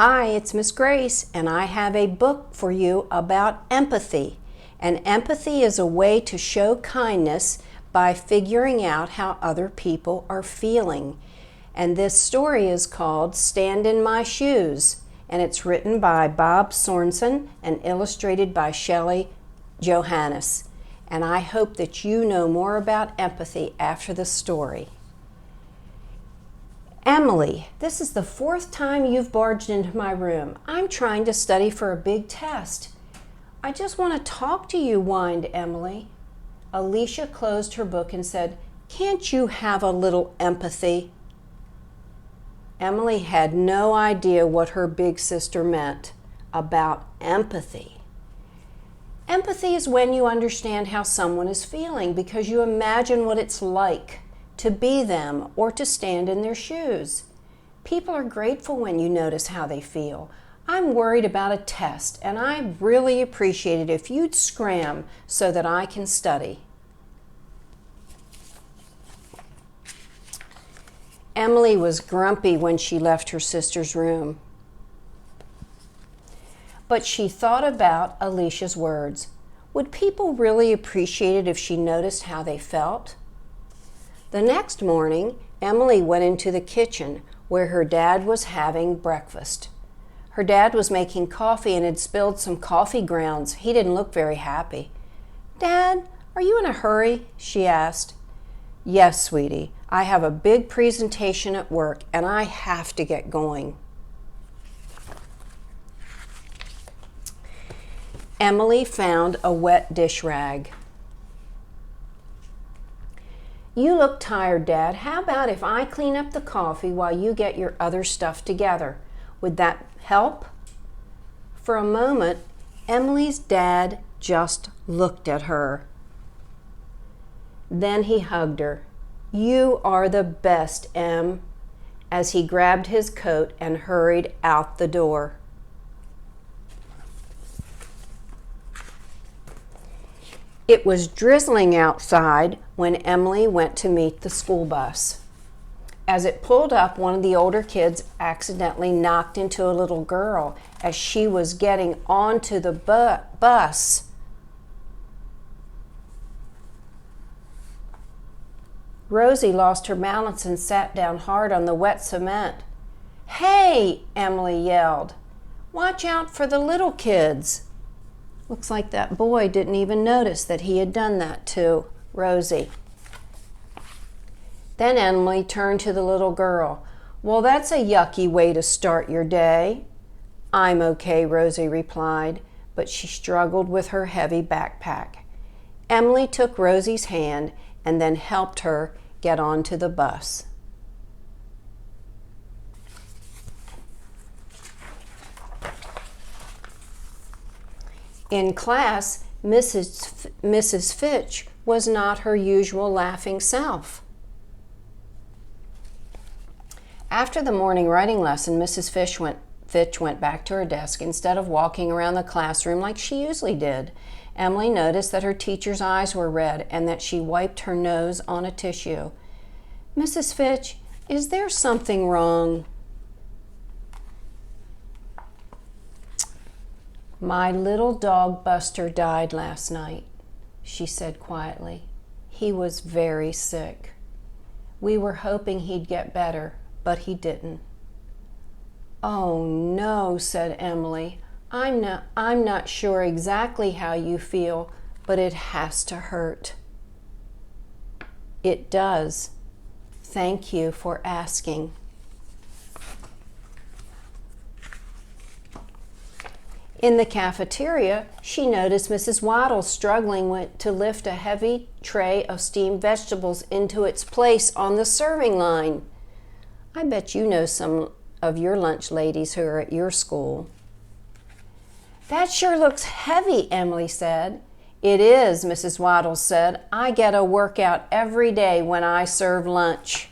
Hi, it's Miss Grace, and I have a book for you about empathy. And empathy is a way to show kindness by figuring out how other people are feeling. And this story is called Stand in My Shoes, and it's written by Bob Sorensen and illustrated by Shelley Johannes. And I hope that you know more about empathy after the story. Emily, this is the fourth time you've barged into my room. I'm trying to study for a big test. I just want to talk to you, whined Emily. Alicia closed her book and said, "Can't you have a little empathy?" Emily had no idea what her big sister meant about empathy. Empathy is when you understand how someone is feeling because you imagine what it's like to be them or to stand in their shoes. People are grateful when you notice how they feel. I'm worried about a test, and I really appreciate it if you'd scram so that I can study. Emily was grumpy when she left her sister's room. But she thought about Alicia's words. Would people really appreciate it if she noticed how they felt? The next morning, Emily went into the kitchen where her dad was having breakfast. Her dad was making coffee and had spilled some coffee grounds. He didn't look very happy. "Dad, are you in a hurry?" she asked. "Yes, sweetie. I have a big presentation at work and I have to get going." Emily found a wet dish rag. "You look tired, Dad. How about if I clean up the coffee while you get your other stuff together? Would that help?" For a moment, Emily's dad just looked at her. Then he hugged her. "You are the best, Em," as he grabbed his coat and hurried out the door. It was drizzling outside when Emily went to meet the school bus. As it pulled up, one of the older kids accidentally knocked into a little girl as she was getting onto the bus. Rosie lost her balance and sat down hard on the wet cement. "Hey!" Emily yelled. "Watch out for the little kids." Looks like that boy didn't even notice that he had done that to Rosie. Then Emily turned to the little girl. "Well, that's a yucky way to start your day." "I'm okay," Rosie replied, but she struggled with her heavy backpack. Emily took Rosie's hand and then helped her get onto the bus. In class, Mrs. Fitch was not her usual laughing self. After the morning writing lesson, Mrs. Fitch went back to her desk instead of walking around the classroom like she usually did. Emily noticed that her teacher's eyes were red and that she wiped her nose on a tissue. "Mrs. Fitch, is there something wrong?" "My little dog Buster died last night," she said quietly. "He was very sick. We were hoping he'd get better, but he didn't." "Oh no," said Emily. I'm not sure exactly how you feel, but it has to hurt." "It does. Thank you for asking." In the cafeteria, she noticed Mrs. Waddle struggling to lift a heavy tray of steamed vegetables into its place on the serving line. "I bet you know some of your lunch ladies who are at your school." "That sure looks heavy," Emily said. "It is," Mrs. Waddle said. "I get a workout every day when I serve lunch."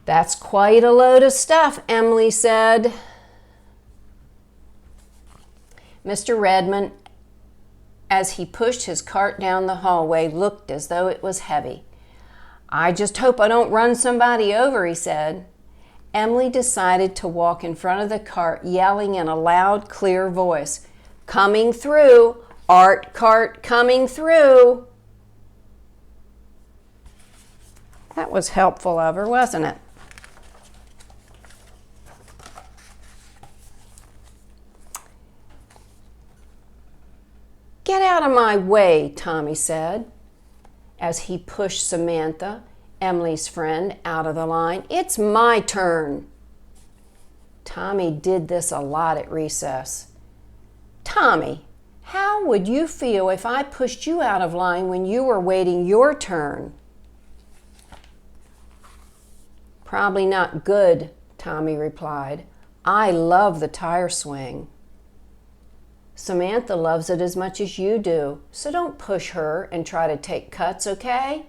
"That's quite a load of stuff," Emily said. Mr. Redmond, as he pushed his cart down the hallway, looked as though it was heavy. I just hope I don't run somebody over, he said. Emily decided to walk in front of the cart, yelling in a loud, clear voice, "Coming through! Art cart coming through!" That was helpful of her, wasn't it? "Get out of my way," Tommy said, as he pushed Samantha, Emily's friend, out of the line. "It's my turn." Tommy did this a lot at recess. "Tommy, how would you feel if I pushed you out of line when you were waiting your turn?" "Probably not good," Tommy replied. "I love the tire swing." "Samantha loves it as much as you do, so don't push her and try to take cuts, okay?"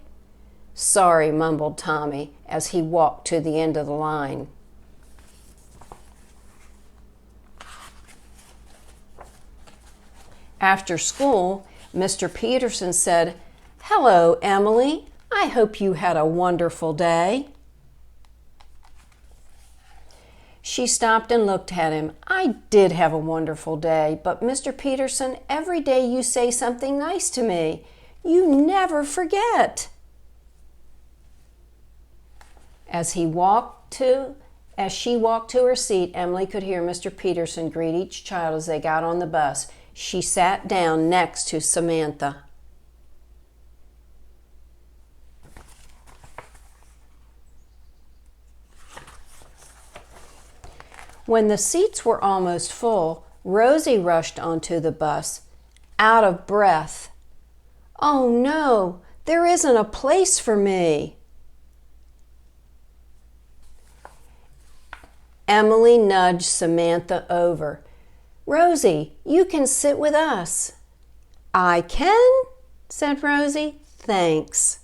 "Sorry," mumbled Tommy as he walked to the end of the line. After school, Mr. Peterson said, "Hello, Emily. I hope you had a wonderful day." She stopped and looked at him. "I did have a wonderful day, but Mr. Peterson, every day you say something nice to me. You never forget." As she walked to her seat, Emily could hear Mr. Peterson greet each child as they got on the bus. She sat down next to Samantha. When the seats were almost full, Rosie rushed onto the bus, out of breath. "Oh no, there isn't a place for me." Emily nudged Samantha over. "Rosie, you can sit with us." "I can?" said Rosie. "Thanks."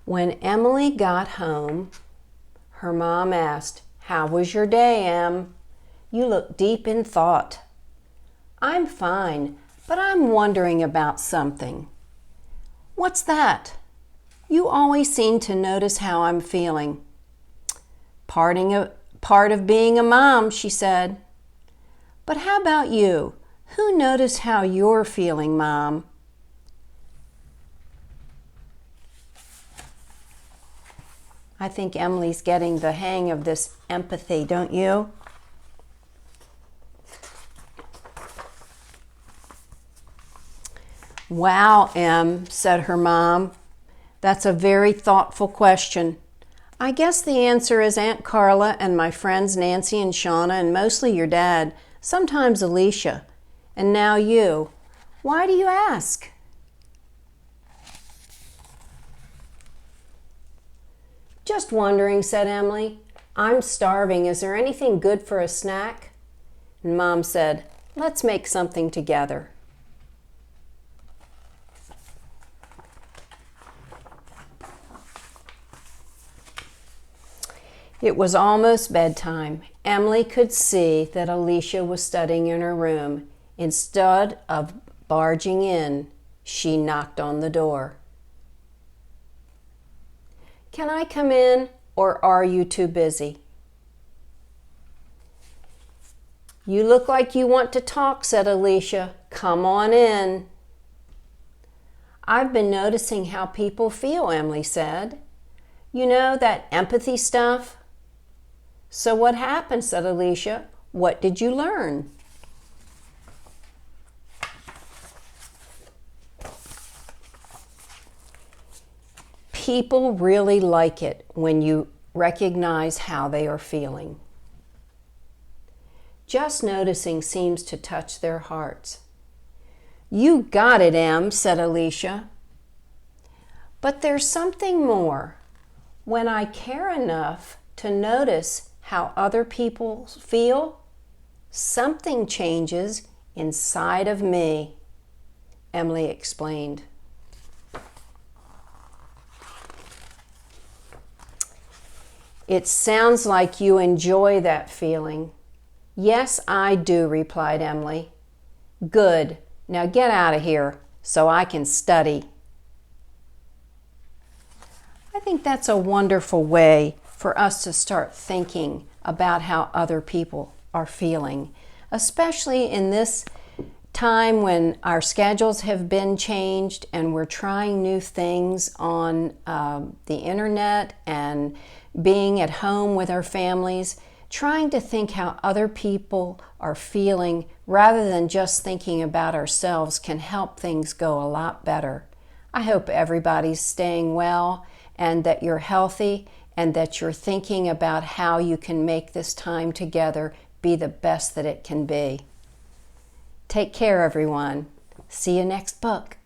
When Emily got home, her mom asked, "How was your day, Em? You look deep in thought." "I'm fine, but I'm wondering about something." "What's that?" "You always seem to notice how I'm feeling." Part of being a mom," she said. "But how about you? Who noticed how you're feeling, Mom?" I think Emily's getting the hang of this empathy, don't you? "Wow, Em," said her mom. "That's a very thoughtful question. I guess the answer is Aunt Carla and my friends Nancy and Shauna and mostly your dad, sometimes Alicia, and now you. Why do you ask?" "Just wondering," said Emily. "I'm starving. Is there anything good for a snack?" And Mom said, "Let's make something together." It was almost bedtime. Emily could see that Alicia was studying in her room. Instead of barging in, she knocked on the door. "Can I come in, or are you too busy?" "You look like you want to talk," said Alicia. "Come on in." "I've been noticing how people feel," Emily said. "You know, that empathy stuff." "So what happened?" said Alicia. "What did you learn?" People really like it when you recognize how they are feeling. Just noticing seems to touch their hearts. "You got it, Em," said Alicia. "But there's something more. When I care enough to notice how other people feel, something changes inside of me," Emily explained. "It sounds like you enjoy that feeling. "Yes, I do," replied Emily. "Good. Now get out of here so I can study." I think that's a wonderful way for us to start thinking about how other people are feeling, especially in this time when our schedules have been changed and we're trying new things on the internet and being at home with our families, trying to think how other people are feeling rather than just thinking about ourselves can help things go a lot better. I hope everybody's staying well and that you're healthy and that you're thinking about how you can make this time together be the best that it can be. Take care, everyone. See you next book.